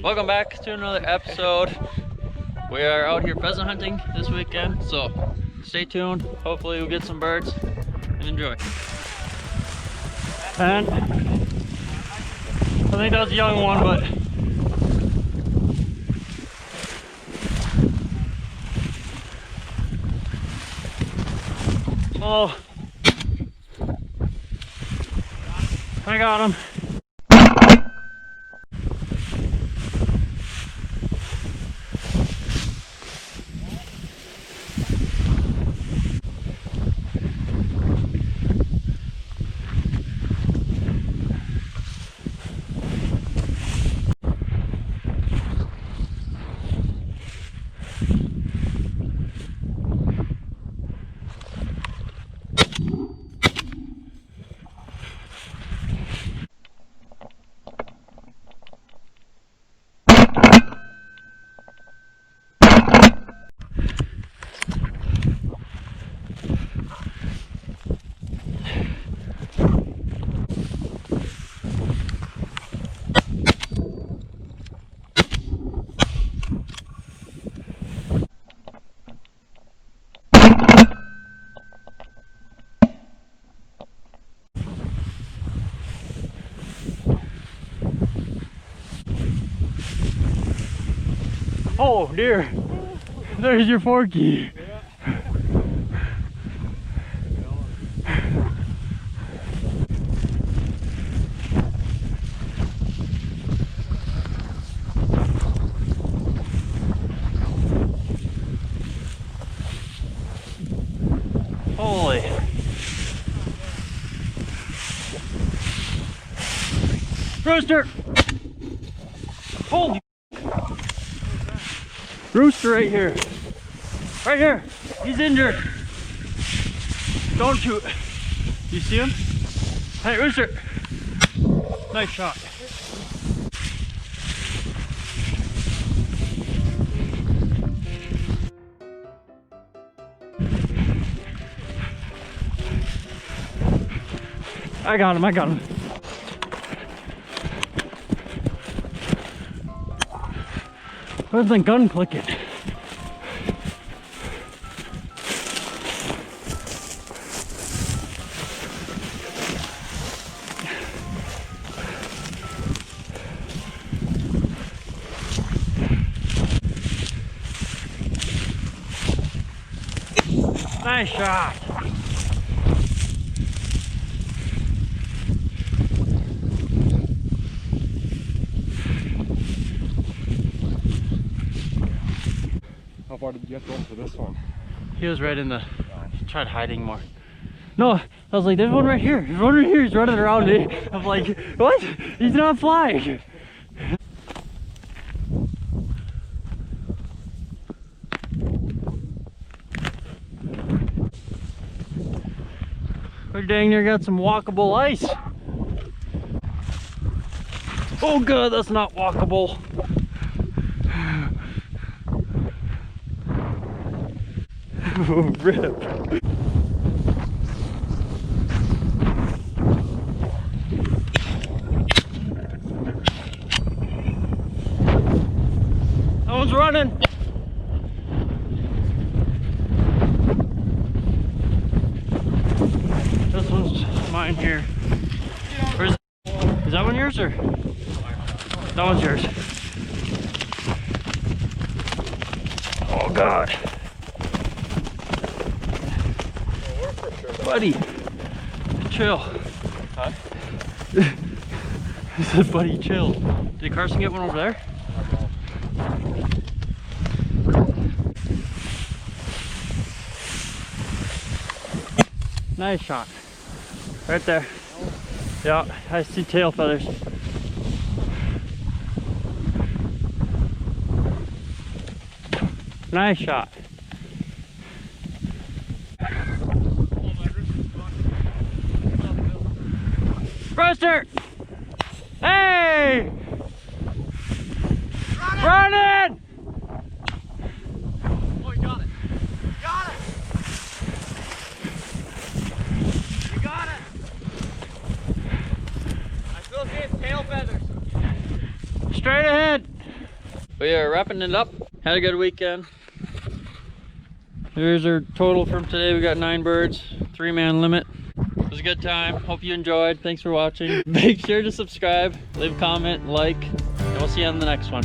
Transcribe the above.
Welcome back to another episode. We are out here pheasant hunting this weekend, so stay tuned. Hopefully we'll get some birds and enjoy. And I think that's a young one, but oh, I got him. Oh dear, there's your forky. Holy. Rooster! Holy. Rooster right here. Right here. He's injured. Don't shoot. You see him? Hey, Rooster. Nice shot. I got him. I got him. Where's the gun clicking? Nice shot. How far did you get going for this one? He was right in the... He tried hiding more. No, I was like, there's one right here. There's one right here. He's running around me. I'm like, what? He's not flying. We dang near got some walkable ice. Oh god, that's not walkable. Rip. That one's running. This one's mine here. Where's, is that one yours or? That one's yours. Oh god. Buddy, chill. Huh? I said, buddy, chill. Did Carson get one over there? Nice shot. Right there. Yeah, I see tail feathers. Nice shot. Rooster! Hey! Running! Oh, you got it. Got it! You got it! I still see his tail feathers. Straight ahead. But yeah, wrapping it up. Had a good weekend. Here's our total from today. We got 9 birds, 3-man limit. It was a good time. Hope you enjoyed. Thanks for watching. Make sure to subscribe, leave a comment, like, and we'll see you on the next one.